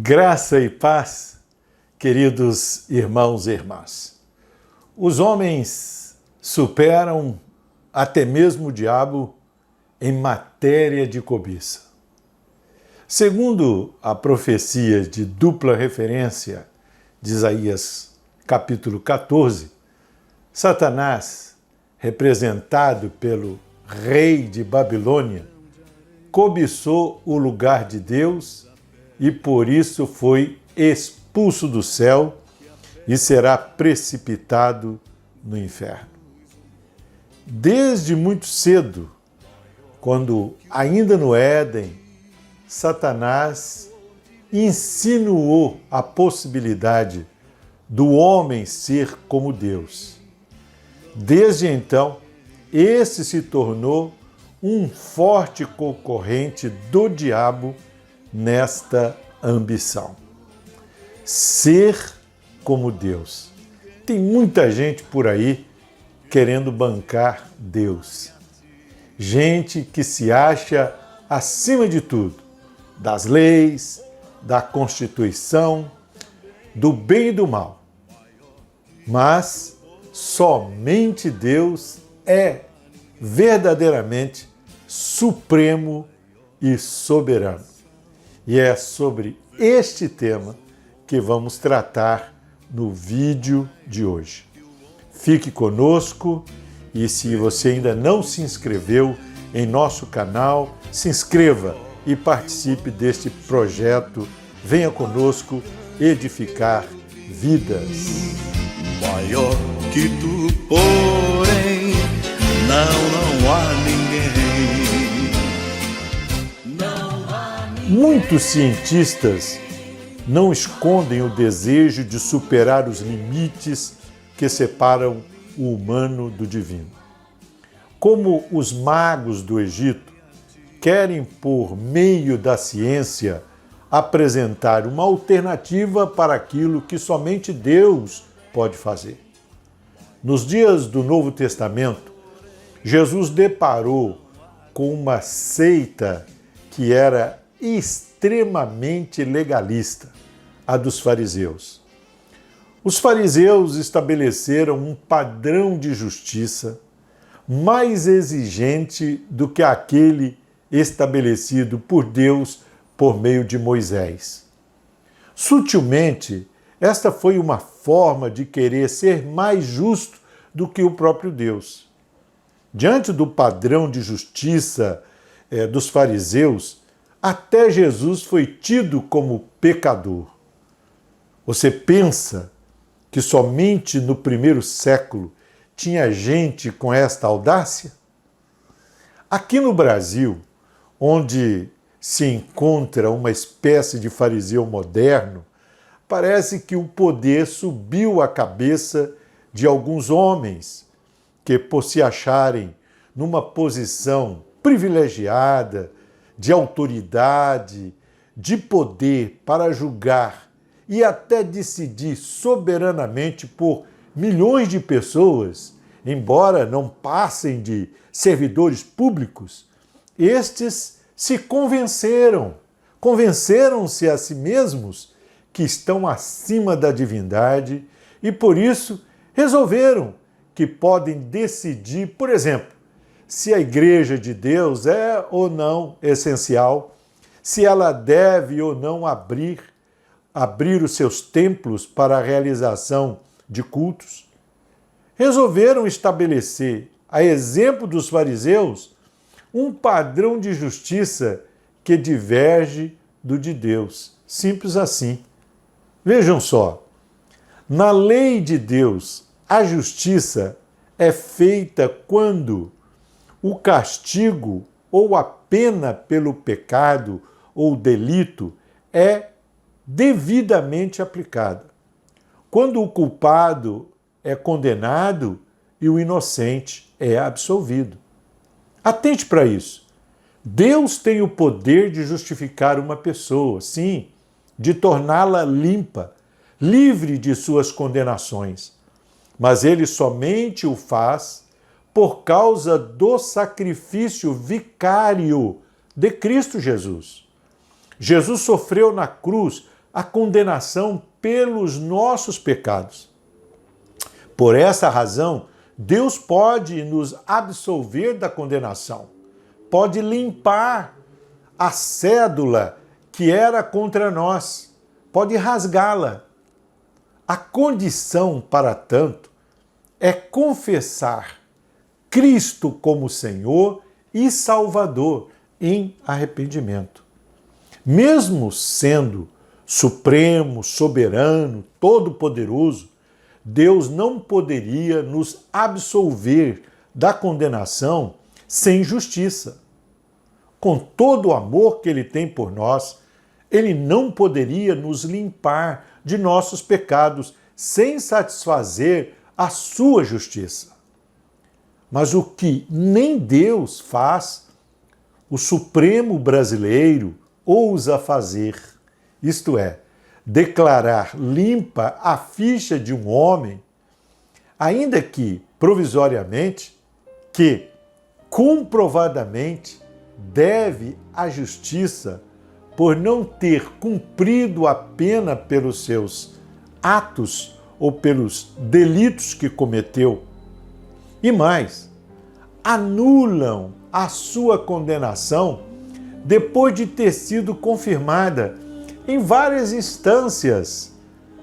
Graça e paz, queridos irmãos e irmãs. Os homens superam até mesmo o diabo em matéria de cobiça. Segundo a profecia de dupla referência de Isaías capítulo 14, Satanás, representado pelo rei de Babilônia, cobiçou o lugar de Deus e por isso foi expulso do céu e será precipitado no inferno. Desde muito cedo, quando ainda no Éden, Satanás insinuou a possibilidade do homem ser como Deus. Desde então, esse se tornou um forte concorrente do diabo nesta ambição. Ser como Deus. Tem muita gente por aí querendo bancar Deus. Gente que se acha acima de tudo, das leis, da Constituição, do bem e do mal. Mas somente Deus é verdadeiramente supremo e soberano. E é sobre este tema que vamos tratar no vídeo de hoje. Fique conosco e se você ainda não se inscreveu em nosso canal, se inscreva e participe deste projeto. Venha conosco edificar vidas. Maior que tu, porém, não há ninguém. Muitos cientistas não escondem o desejo de superar os limites que separam o humano do divino. Como os magos do Egito querem, por meio da ciência, apresentar uma alternativa para aquilo que somente Deus pode fazer. Nos dias do Novo Testamento, Jesus deparou com uma seita que era extremamente legalista, a dos fariseus. Os fariseus estabeleceram um padrão de justiça mais exigente do que aquele estabelecido por Deus por meio de Moisés. Sutilmente, esta foi uma forma de querer ser mais justo do que o próprio Deus. Diante do padrão de justiça dos fariseus, até Jesus foi tido como pecador. Você pensa que somente no primeiro século tinha gente com esta audácia? Aqui no Brasil, onde se encontra uma espécie de fariseu moderno, parece que o poder subiu à cabeça de alguns homens que, por se acharem numa posição privilegiada, de autoridade, de poder para julgar e até decidir soberanamente por milhões de pessoas, embora não passem de servidores públicos, estes se convenceram-se a si mesmos que estão acima da divindade e, por isso, resolveram que podem decidir, por exemplo, se a Igreja de Deus é ou não essencial, se ela deve ou não abrir os seus templos para a realização de cultos. Resolveram estabelecer, a exemplo dos fariseus, um padrão de justiça que diverge do de Deus. Simples assim. Vejam só, na lei de Deus, a justiça é feita quando o castigo ou a pena pelo pecado ou delito é devidamente aplicada. Quando o culpado é condenado e o inocente é absolvido. Atente para isso. Deus tem o poder de justificar uma pessoa, sim, de torná-la limpa, livre de suas condenações. Mas ele somente o faz por causa do sacrifício vicário de Cristo Jesus. Jesus sofreu na cruz a condenação pelos nossos pecados. Por essa razão, Deus pode nos absolver da condenação, pode limpar a cédula que era contra nós, pode rasgá-la. A condição, para tanto, é confessar Cristo como Senhor e Salvador em arrependimento. Mesmo sendo supremo, soberano, todo-poderoso, Deus não poderia nos absolver da condenação sem justiça. Com todo o amor que Ele tem por nós, Ele não poderia nos limpar de nossos pecados sem satisfazer a sua justiça. Mas o que nem Deus faz, o Supremo brasileiro ousa fazer, isto é, declarar limpa a ficha de um homem, ainda que provisoriamente, que comprovadamente deve à justiça por não ter cumprido a pena pelos seus atos ou pelos delitos que cometeu. E mais, anulam a sua condenação depois de ter sido confirmada em várias instâncias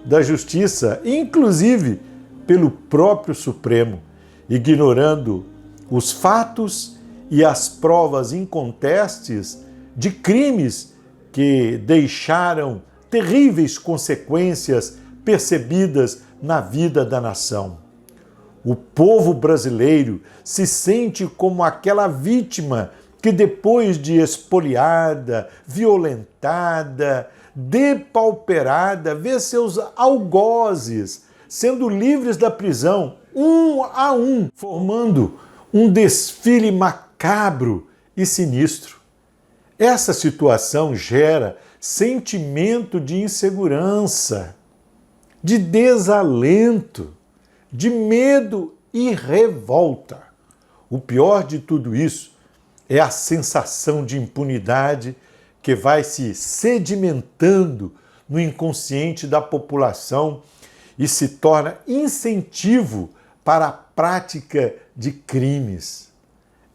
da justiça, inclusive pelo próprio Supremo, ignorando os fatos e as provas incontestes de crimes que deixaram terríveis consequências percebidas na vida da nação. O povo brasileiro se sente como aquela vítima que, depois de espoliada, violentada, depauperada, vê seus algozes sendo livres da prisão, um a um, formando um desfile macabro e sinistro. Essa situação gera sentimento de insegurança, de desalento, de medo e revolta. O pior de tudo isso é a sensação de impunidade que vai se sedimentando no inconsciente da população e se torna incentivo para a prática de crimes.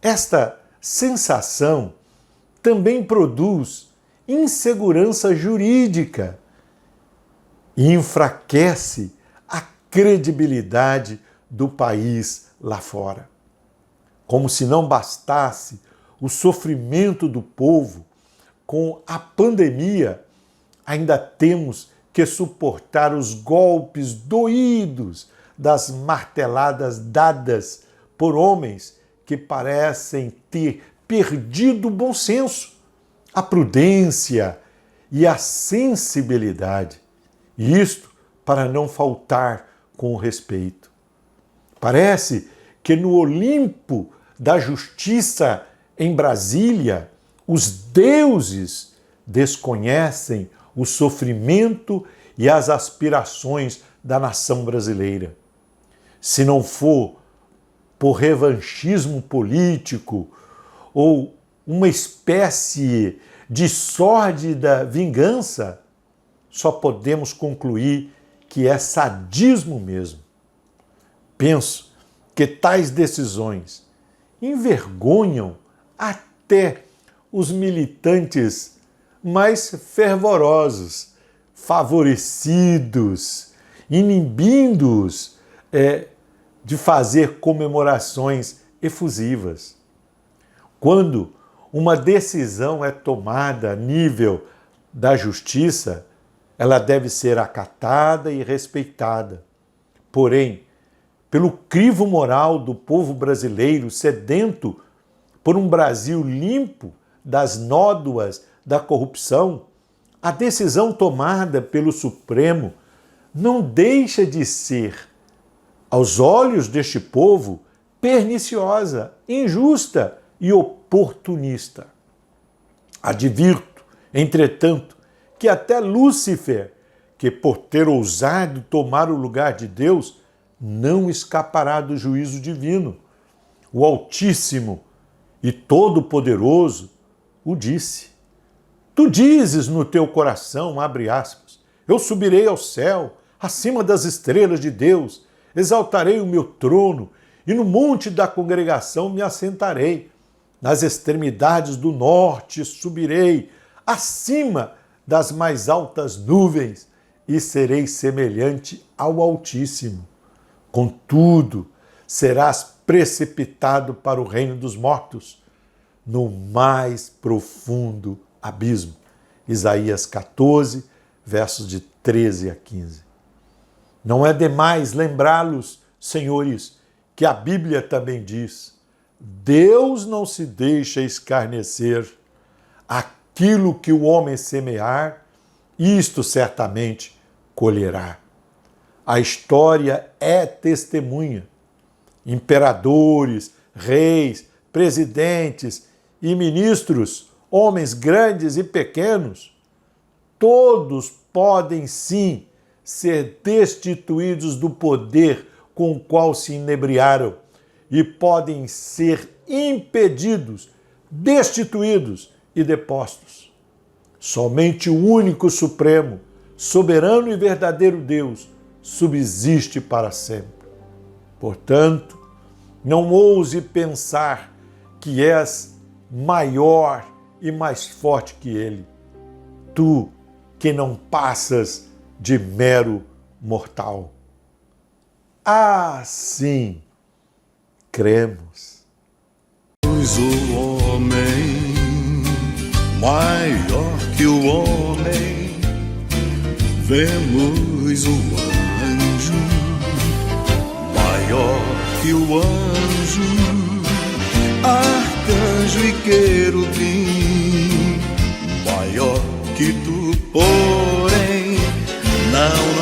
Esta sensação também produz insegurança jurídica e enfraquece a credibilidade do país lá fora. Como se não bastasse o sofrimento do povo com a pandemia, ainda temos que suportar os golpes doídos das marteladas dadas por homens que parecem ter perdido o bom senso, a prudência e a sensibilidade. E isto para não faltar com o respeito. Parece que no Olimpo da justiça em Brasília, os deuses desconhecem o sofrimento e as aspirações da nação brasileira. Se não for por revanchismo político ou uma espécie de sórdida vingança, só podemos concluir que é sadismo mesmo. Penso que tais decisões envergonham até os militantes mais fervorosos, favorecidos, inibindo-os de fazer comemorações efusivas. Quando uma decisão é tomada a nível da justiça, ela deve ser acatada e respeitada. Porém, pelo crivo moral do povo brasileiro sedento por um Brasil limpo das nódoas da corrupção, a decisão tomada pelo Supremo não deixa de ser, aos olhos deste povo, perniciosa, injusta e oportunista. Advirto, entretanto, que até Lúcifer, que por ter ousado tomar o lugar de Deus, não escapará do juízo divino. O Altíssimo e Todo-Poderoso o disse. Tu dizes no teu coração, abre aspas, Eu subirei ao céu, acima das estrelas de Deus, exaltarei o meu trono e no monte da congregação me assentarei. Nas extremidades do norte subirei, acima das mais altas nuvens, e serei semelhante ao Altíssimo. Contudo, serás precipitado para o reino dos mortos, no mais profundo abismo. Isaías 14, versos de 13 a 15. Não é demais lembrá-los, senhores, que a Bíblia também diz: Deus não se deixa escarnecer. Aquilo que o homem semear, isto certamente colherá. A história é testemunha. Imperadores, reis, presidentes e ministros, homens grandes e pequenos, todos podem sim ser destituídos do poder com o qual se inebriaram e podem ser impedidos, destituídos e depostos. Somente o único Supremo, soberano e verdadeiro Deus subsiste para sempre. Portanto, não ouse pensar que és maior e mais forte que Ele. Tu, que não passas de mero mortal. Assim cremos. O homem, maior que o homem, vemos o anjo, maior que o anjo, arcanjo e querubim, maior que tu, porém, não